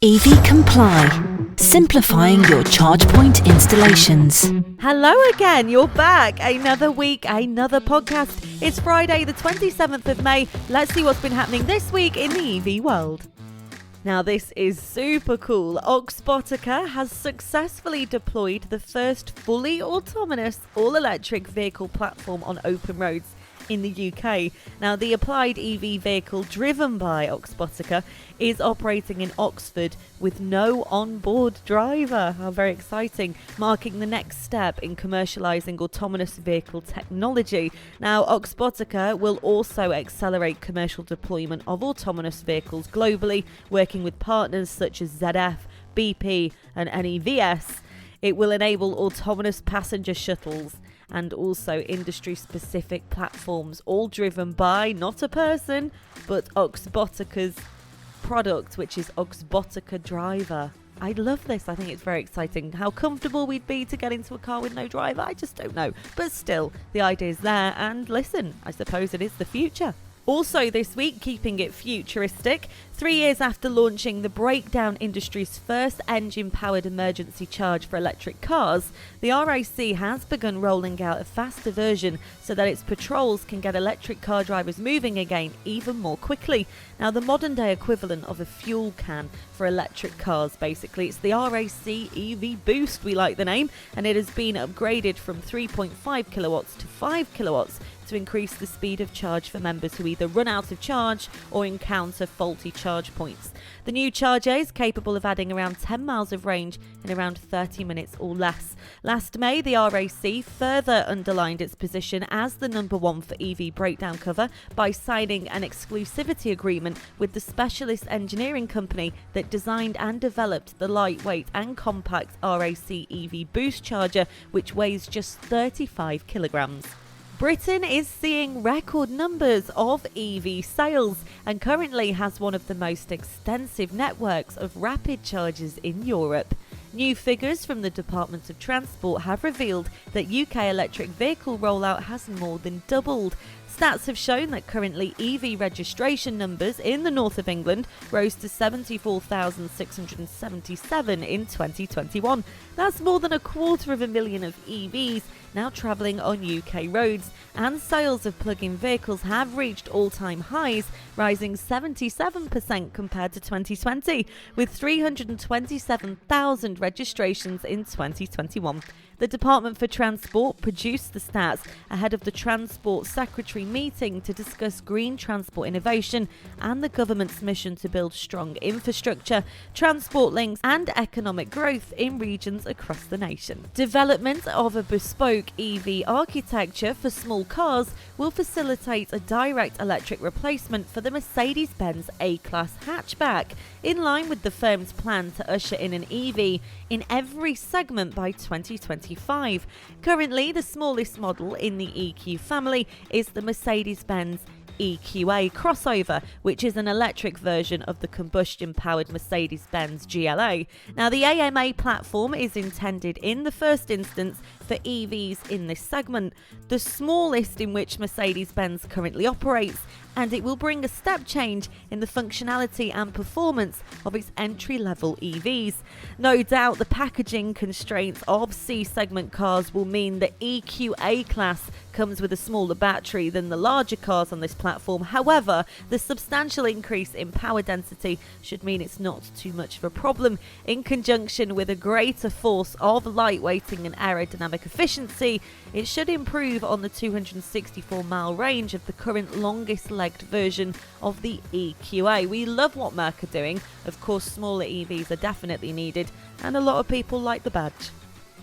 EV Comply, simplifying your charge point installations. Hello again, you're back. Another week, another podcast. It's Friday the 27th of May. Let's see what's been happening this week in the EV world. Now this is super cool. Oxbotica has successfully deployed the first fully autonomous all-electric vehicle platform on open roads in the UK. Now the applied EV vehicle driven by Oxbotica is operating in Oxford with no onboard driver. How very exciting, marking the next step in commercialising autonomous vehicle technology. Now Oxbotica will also accelerate commercial deployment of autonomous vehicles globally, working with partners such as ZF, BP and NEVS. It will enable autonomous passenger shuttles and also industry-specific platforms, all driven by not a person, but Oxbotica's product, which is Oxbotica Driver. I love this. I think it's very exciting. How comfortable we'd be to get into a car with no driver, I just don't know. But still, the idea's there, and listen, I suppose it is the future. Also this week, keeping it futuristic, 3 years after launching the breakdown industry's first engine-powered emergency charge for electric cars, the RAC has begun rolling out a faster version so that its patrols can get electric car drivers moving again even more quickly. Now, the modern-day equivalent of a fuel can for electric cars, basically. It's the RAC EV Boost, we like the name, and it has been upgraded from 3.5 kilowatts to 5 kilowatts to increase the speed of charge for members who either run out of charge or encounter faulty charge points. The new charger is capable of adding around 10 miles of range in around 30 minutes or less. Last May, the RAC further underlined its position as the number one for EV breakdown cover by signing an exclusivity agreement with the specialist engineering company that designed and developed the lightweight and compact RAC EV Boost charger, which weighs just 35 kilograms. Britain is seeing record numbers of EV sales and currently has one of the most extensive networks of rapid chargers in Europe. New figures from the Department of Transport have revealed that UK electric vehicle rollout has more than doubled. Stats have shown that currently EV registration numbers in the north of England rose to 74,677 in 2021. That's more than 250,000 of EVs now travelling on UK roads, and sales of plug-in vehicles have reached all-time highs, rising 77% compared to 2020, with 327,000 registrations in 2021. The Department for Transport produced the stats ahead of the Transport Secretary meeting to discuss green transport innovation and the government's mission to build strong infrastructure, transport links and economic growth in regions across the nation. Development of a bespoke EV architecture for small cars will facilitate a direct electric replacement for the Mercedes-Benz A-Class hatchback, in line with the firm's plan to usher in an EV in every segment by 2025. Currently, the smallest model in the EQ family is the Mercedes-Benz EQA crossover, which is an electric version of the combustion-powered Mercedes-Benz GLA. Now, the AMA platform is intended in the first instance for EVs in this segment, the smallest in which Mercedes-Benz currently operates, and it will bring a step change in the functionality and performance of its entry-level EVs. No doubt the packaging constraints of C-segment cars will mean the EQA class comes with a smaller battery than the larger cars on this platform. However, the substantial increase in power density should mean it's not too much of a problem. In conjunction with a greater force of lightweighting and aerodynamic efficiency, it should improve on the 264-mile range of the current longest-legged version of the EQA. We love what Merc are doing. Of course, smaller EVs are definitely needed, and a lot of people like the badge.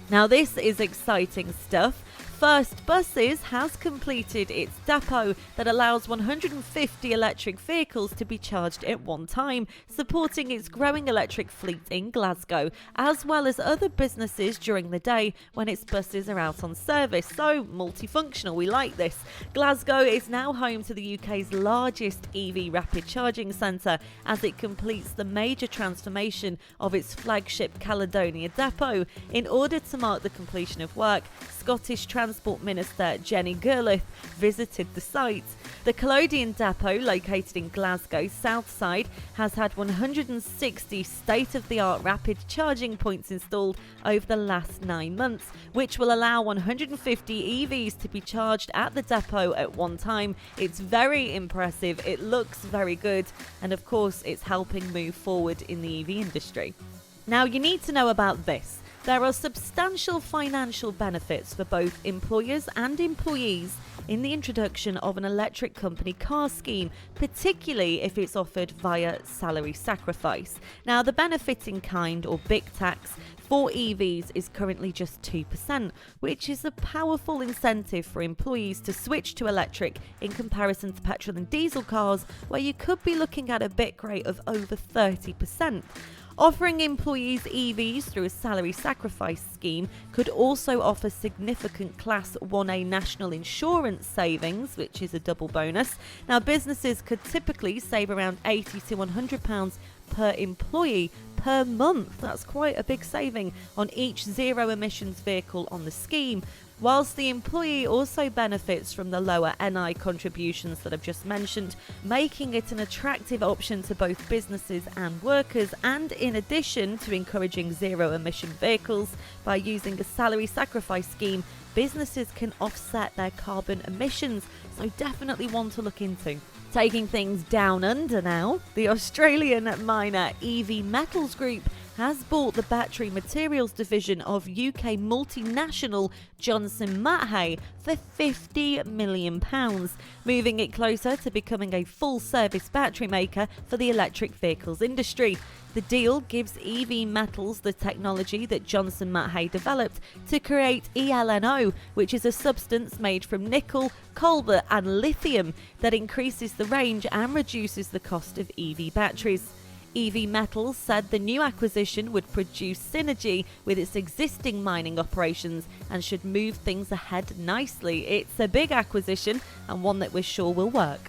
Now, this is exciting stuff. First Buses has completed its depot that allows 150 electric vehicles to be charged at one time, supporting its growing electric fleet in Glasgow, as well as other businesses during the day when its buses are out on service. So multifunctional, we like this. Glasgow is now home to the UK's largest EV rapid charging centre as it completes the major transformation of its flagship Caledonia depot. In order to mark the completion of work, Scottish Transport Transport Minister Jenny Gerlach visited the site. The collodion depot, located in Glasgow, Southside, has had 160 state-of-the-art rapid charging points installed over the last 9 months, which will allow 150 EVs to be charged at the depot at one time. It's very impressive, it looks very good, and of course it's helping move forward in the EV industry. Now you need to know about this. There are substantial financial benefits for both employers and employees in the introduction of an electric company car scheme, particularly if it's offered via salary sacrifice. Now, the benefit in kind, or BIC tax, for EVs is currently just 2%, which is a powerful incentive for employees to switch to electric in comparison to petrol and diesel cars, where you could be looking at a BIC rate of over 30%. Offering employees EVs through a salary sacrifice scheme could also offer significant Class 1A national insurance savings, which is a double bonus. Now, businesses could typically save around £80 to £100 per employee per month. That's quite a big saving on each zero emissions vehicle on the scheme, whilst the employee also benefits from the lower NI contributions that I've just mentioned, making it an attractive option to both businesses and workers. And in addition to encouraging zero emission vehicles, by using a salary sacrifice scheme, businesses can offset their carbon emissions, so definitely one to look into. Taking things down under now, the Australian miner EV Metals Group has bought the battery materials division of UK multinational Johnson Matthey for £50 million, moving it closer to becoming a full-service battery maker for the electric vehicles industry. The deal gives EV Metals the technology that Johnson Matthey developed to create eLNO, which is a substance made from nickel, cobalt and lithium that increases the range and reduces the cost of EV batteries. EV Metals said the new acquisition would produce synergy with its existing mining operations and should move things ahead nicely. It's a big acquisition and one that we're sure will work.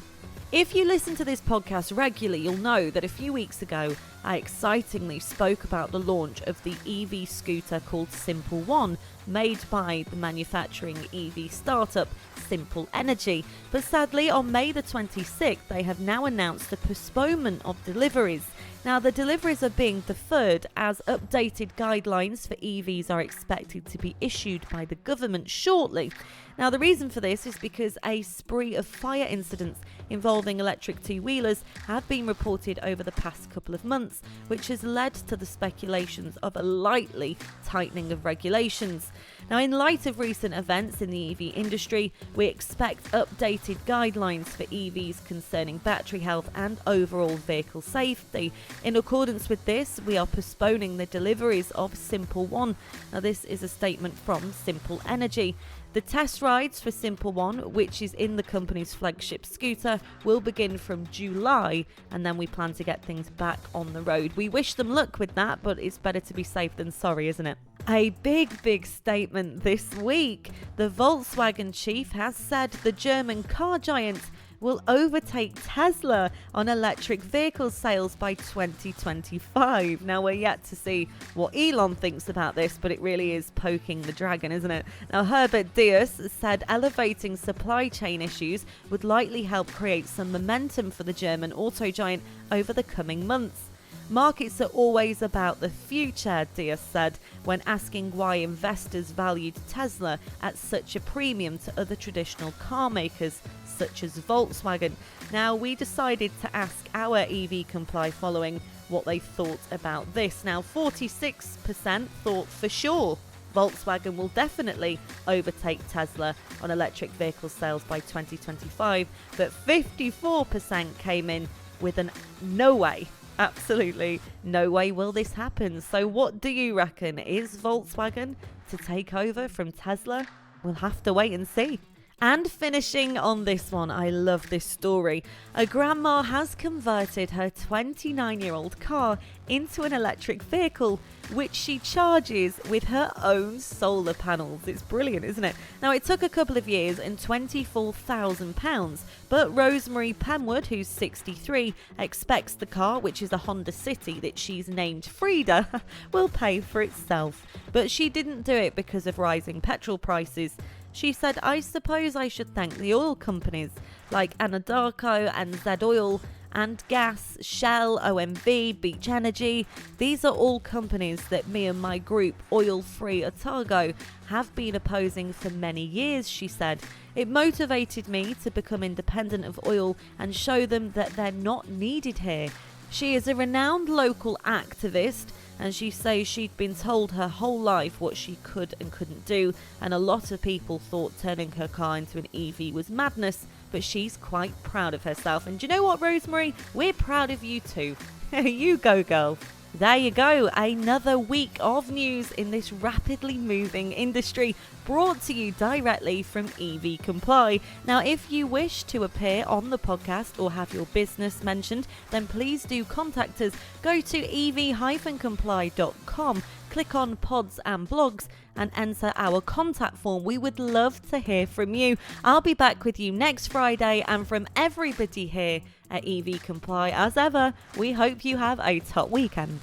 If you listen to this podcast regularly, you'll know that a few weeks ago I excitingly spoke about the launch of the EV scooter called Simple One, made by the manufacturing EV startup Simple Energy. But sadly, on May the 26th, they have now announced the postponement of deliveries. Now, the deliveries are being deferred as updated guidelines for EVs are expected to be issued by the government shortly. Now, the reason for this is because a spree of fire incidents involving electric two-wheelers have been reported over the past couple of months, which has led to the speculations of a likely tightening of regulations. Now, in light of recent events in the EV industry, we expect updated guidelines for EVs concerning battery health and overall vehicle safety. In accordance with this, we are postponing the deliveries of Simple One. Now, this is a statement from Simple Energy. The test rides for Simple One, which is in the company's flagship scooter, will begin from July, and then we plan to get things back on the road. We wish them luck with that, but it's better to be safe than sorry, isn't it? A big statement this week. The Volkswagen chief has said the German car giant will overtake Tesla on electric vehicle sales by 2025. Now, we're yet to see what Elon thinks about this, but it really is poking the dragon, isn't it? Now, Herbert Diess said elevating supply chain issues would likely help create some momentum for the German auto giant over the coming months. Markets are always about the future, Diaz said, when asking why investors valued Tesla at such a premium to other traditional car makers, such as Volkswagen. Now, we decided to ask our EV Comply following what they thought about this. Now, 46% thought for sure Volkswagen will definitely overtake Tesla on electric vehicle sales by 2025, but 54% came in with an no way. Absolutely no way will this happen. So what do you reckon? Is Volkswagen to take over from Tesla? We'll have to wait and see. And finishing on this one, I love this story. A grandma has converted her 29-year-old car into an electric vehicle, which she charges with her own solar panels. It's brilliant, isn't it? Now, it took a couple of years and £24,000, but Rosemary Penwood, who's 63, expects the car, which is a Honda City that she's named Frida, will pay for itself. But she didn't do it because of rising petrol prices. She said, I suppose I should thank the oil companies like Anadarko and Z Oil and Gas, Shell, OMV, Beach Energy. These are all companies that me and my group, Oil Free Otago, have been opposing for many years, she said. It motivated me to become independent of oil and show them that they're not needed here. She is a renowned local activist, and she says she'd been told her whole life what she could and couldn't do, and a lot of people thought turning her car into an EV was madness, but she's quite proud of herself. And do you know what, Rosemary? We're proud of you too. You go, girl. There you go, another week of news in this rapidly moving industry, brought to you directly from EV Comply. Now, if you wish to appear on the podcast or have your business mentioned, then please do contact us. Go to ev-comply.com, click on pods and blogs, and enter our contact form. We would love to hear from you. I'll be back with you next Friday, and from everybody here at EV Comply, as ever, we hope you have a top weekend.